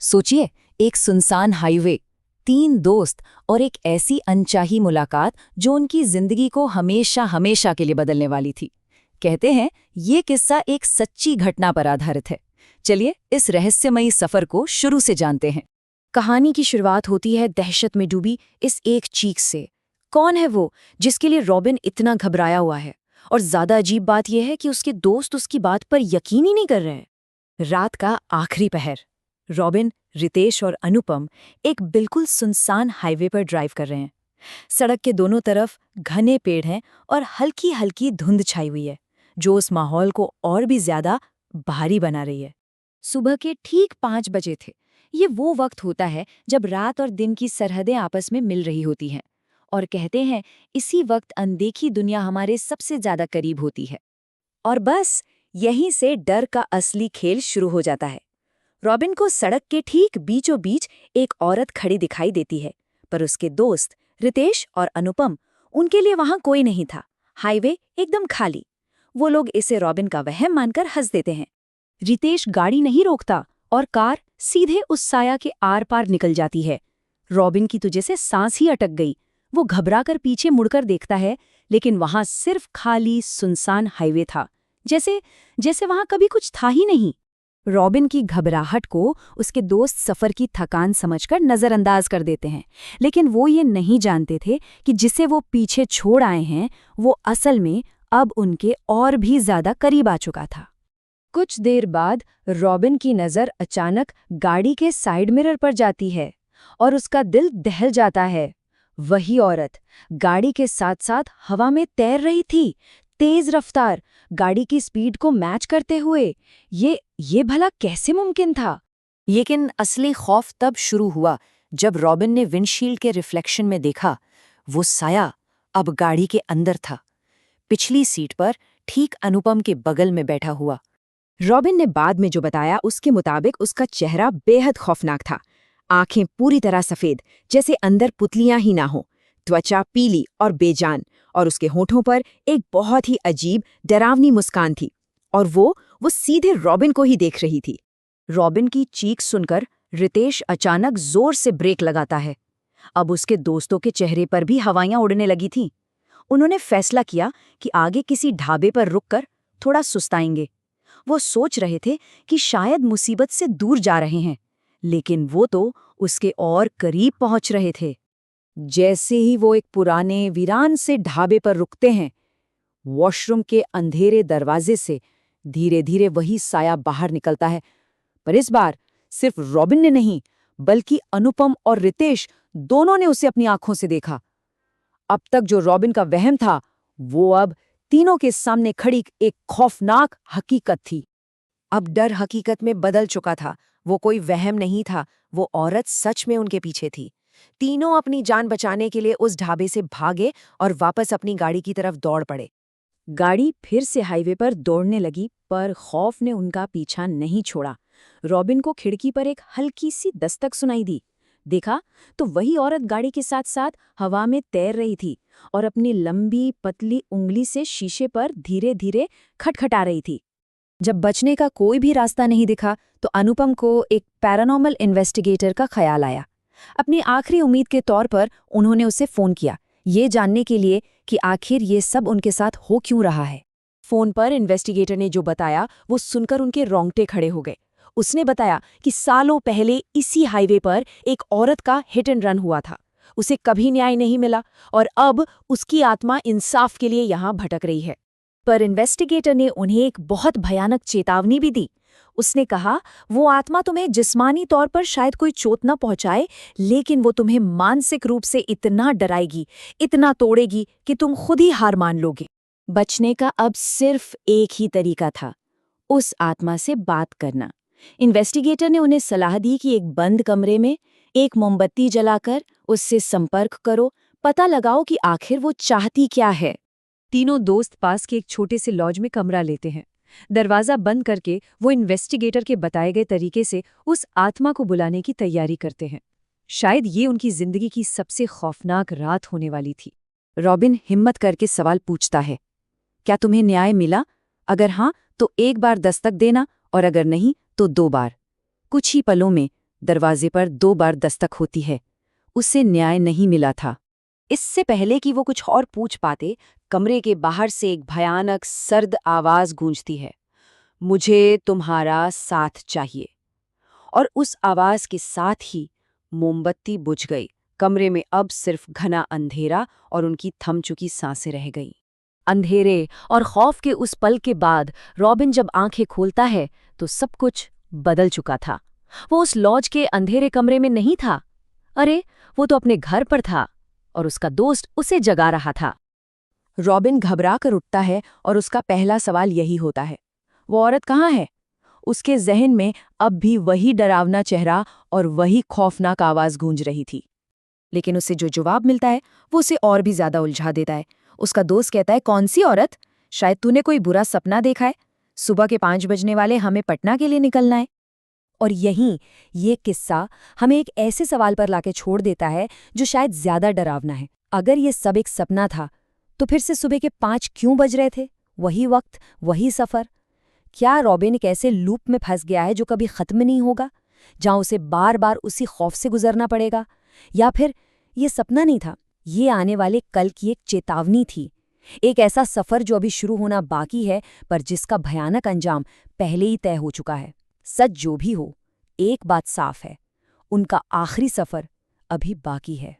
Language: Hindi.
सोचिए, एक सुनसान हाईवे, 3 दोस्त और एक ऐसी अनचाही मुलाकात जो उनकी जिंदगी को हमेशा हमेशा के लिए बदलने वाली थी। कहते हैं ये किस्सा एक सच्ची घटना पर आधारित है। चलिए इस रहस्यमयी सफर को शुरू से जानते हैं। कहानी की शुरुआत होती है दहशत में डूबी इस एक चीख से। कौन है वो जिसके लिए रॉबिन इतना घबराया हुआ है? और ज्यादा अजीब बात यह है कि उसके दोस्त उसकी बात पर यकीन ही नहीं कर रहे हैं। रात का आखिरी पहर। रॉबिन, रितेश और अनुपम एक बिल्कुल सुनसान हाईवे पर ड्राइव कर रहे हैं। सड़क के दोनों तरफ घने पेड़ हैं और हल्की हल्की धुंध छाई हुई है, जो उस माहौल को और भी ज्यादा भारी बना रही है। सुबह के ठीक 5 बजे थे। ये वो वक्त होता है जब रात और दिन की सरहदें आपस में मिल रही होती हैं, और कहते हैं इसी वक्त अनदेखी दुनिया हमारे सबसे ज्यादा करीब होती है। और बस यहीं से डर का असली खेल शुरू हो जाता है। रॉबिन को सड़क के ठीक बीचों बीच एक औरत खड़ी दिखाई देती है, पर उसके दोस्त रितेश और अनुपम, उनके लिए वहां कोई नहीं था। हाईवे एकदम खाली। वो लोग इसे रॉबिन का वहम मानकर हंस देते हैं। रितेश गाड़ी नहीं रोकता और कार सीधे उस साया के आर पार निकल जाती है। रॉबिन की तो जैसे सांस ही अटक गई। वो घबराकर पीछे मुड़कर देखता है, लेकिन वहां सिर्फ खाली सुनसान हाईवे था, जैसे जैसे वहां कभी कुछ था ही नहीं। रॉबिन की घबराहट को उसके दोस्त सफर की थकान समझकर नजरअंदाज कर देते हैं, लेकिन वो ये नहीं जानते थे कि जिसे वो पीछे छोड़ आए हैं वो असल में अब उनके और भी ज्यादा करीब आ चुका था। कुछ देर बाद रॉबिन की नज़र अचानक गाड़ी के साइड मिरर पर जाती है और उसका दिल दहल जाता है। वही औरत गाड़ी के साथ साथ हवा में तैर रही थी, तेज रफ्तार, गाड़ी की स्पीड को मैच करते हुए। ये भला कैसे मुमकिन था? लेकिन असली खौफ तब शुरू हुआ जब रॉबिन ने विंडशील्ड के रिफ्लेक्शन में देखा। वो साया अब गाड़ी के अंदर था, पिछली सीट पर, ठीक अनुपम के बगल में बैठा हुआ। रॉबिन ने बाद में जो बताया उसके मुताबिक उसका चेहरा बेहद खौफनाक था। आंखें पूरी तरह सफेद, जैसे अंदर पुतलियां ही ना हो, त्वचा पीली और बेजान, और उसके होठों पर एक बहुत ही अजीब डरावनी मुस्कान थी। और वो सीधे रॉबिन को ही देख रही थी। रॉबिन की चीख सुनकर रितेश अचानक जोर से ब्रेक लगाता है। अब उसके दोस्तों के चेहरे पर भी हवाइयां उड़ने लगी थीं। उन्होंने फैसला किया कि आगे किसी ढाबे पर रुककर थोड़ा सुस्ताएंगे। वो सोच रहे थे कि शायद मुसीबत से दूर जा रहे हैं, लेकिन वो तो उसके और करीब पहुंच रहे थे। जैसे ही वो एक पुराने वीरान से ढाबे पर रुकते हैं, वॉशरूम के अंधेरे दरवाजे से धीरे धीरे वही साया बाहर निकलता है। पर इस बार सिर्फ रॉबिन ने नहीं, बल्कि अनुपम और रितेश दोनों ने उसे अपनी आंखों से देखा। अब तक जो रॉबिन का वहम था, वो अब तीनों के सामने खड़ी एक खौफनाक हकीकत थी। अब डर हकीकत में बदल चुका था। वो कोई वहम नहीं था, वो औरत सच में उनके पीछे थी। तीनों अपनी जान बचाने के लिए उस ढाबे से भागे और वापस अपनी गाड़ी की तरफ दौड़ पड़े। गाड़ी फिर से हाईवे पर दौड़ने लगी, पर खौफ ने उनका पीछा नहीं छोड़ा। रॉबिन को खिड़की पर एक हल्की सी दस्तक सुनाई दी। देखा तो वही औरत गाड़ी के साथ साथ हवा में तैर रही थी और अपनी लंबी पतली उंगली से शीशे पर धीरे धीरे खटखटा रही थी। जब बचने का कोई भी रास्ता नहीं दिखा तो अनुपम को एक पैरानॉर्मल इन्वेस्टिगेटर का ख्याल आया। अपनी आखिरी उम्मीद के तौर पर उन्होंने उसे फ़ोन किया, ये जानने के लिए कि आखिर ये सब उनके साथ हो क्यों रहा है। फ़ोन पर इन्वेस्टिगेटर ने जो बताया वो सुनकर उनके रोंगटे खड़े हो गए। उसने बताया कि सालों पहले इसी हाईवे पर एक औरत का हिट एंड रन हुआ था। उसे कभी न्याय नहीं मिला और अब उसकी आत्मा इंसाफ के लिए यहाँ भटक रही है। पर इन्वेस्टिगेटर ने उन्हें एक बहुत भयानक चेतावनी भी दी। उसने कहा, वो आत्मा तुम्हें जिस्मानी तौर पर शायद कोई चोट न पहुंचाए, लेकिन वो तुम्हें मानसिक रूप से इतना डराएगी, इतना तोड़ेगी कि तुम खुद ही हार मान लोगे। बचने का अब सिर्फ एक ही तरीका था, उस आत्मा से बात करना। इन्वेस्टिगेटर ने उन्हें सलाह दी कि एक बंद कमरे में एक मोमबत्ती जलाकर उससे संपर्क करो, पता लगाओ कि आखिर वो चाहती क्या है। तीनों दोस्त पास के एक छोटे से लॉज में कमरा लेते हैं। दरवाजा बंद करके वो इन्वेस्टिगेटर के बताए गए तरीके से उस आत्मा को बुलाने की तैयारी करते हैं। शायद ये उनकी जिंदगी की सबसे खौफनाक रात होने वाली थी। रॉबिन हिम्मत करके सवाल पूछता है, क्या तुम्हें न्याय मिला? अगर हाँ तो एक बार दस्तक देना, और अगर नहीं तो 2 बार। कुछ ही पलों में दरवाजे पर 2 बार दस्तक होती है। उसे न्याय नहीं मिला था। इससे पहले कि वो कुछ और पूछ पाते, कमरे के बाहर से एक भयानक सर्द आवाज गूंजती है, मुझे तुम्हारा साथ चाहिए। और उस आवाज के साथ ही मोमबत्ती बुझ गई। कमरे में अब सिर्फ घना अंधेरा और उनकी थम चुकी सांसें रह गईं। अंधेरे और खौफ के उस पल के बाद रॉबिन जब आंखें खोलता है तो सब कुछ बदल चुका था। वो उस लॉज के अंधेरे कमरे में नहीं था। अरे, वो तो अपने घर पर था और उसका दोस्त उसे जगा रहा था। रॉबिन घबरा कर उठता है और उसका पहला सवाल यही होता है, वो औरत कहाँ है? उसके जहन में अब भी वही डरावना चेहरा और वही खौफनाक आवाज गूंज रही थी। लेकिन उसे जो जवाब मिलता है वो उसे और भी ज्यादा उलझा देता है। उसका दोस्त कहता है, कौन सी औरत? शायद तूने कोई बुरा सपना देखा है। सुबह के 5 बजने वाले हमें पटना के लिए निकलना है। और यहीं ये किस्सा हमें एक ऐसे सवाल पर लाके छोड़ देता है जो शायद ज्यादा डरावना है। अगर ये सब एक सपना था तो फिर से सुबह के 5 क्यों बज रहे थे? वही वक्त, वही सफर। क्या रॉबिन एक ऐसे लूप में फंस गया है जो कभी खत्म नहीं होगा, जहां उसे बार बार उसी खौफ से गुजरना पड़ेगा? या फिर ये सपना नहीं था, ये आने वाले कल की एक चेतावनी थी, एक ऐसा सफर जो अभी शुरू होना बाकी है पर जिसका भयानक अंजाम पहले ही तय हो चुका है। सच जो भी हो, एक बात साफ है, उनका आखिरी सफर अभी बाकी है।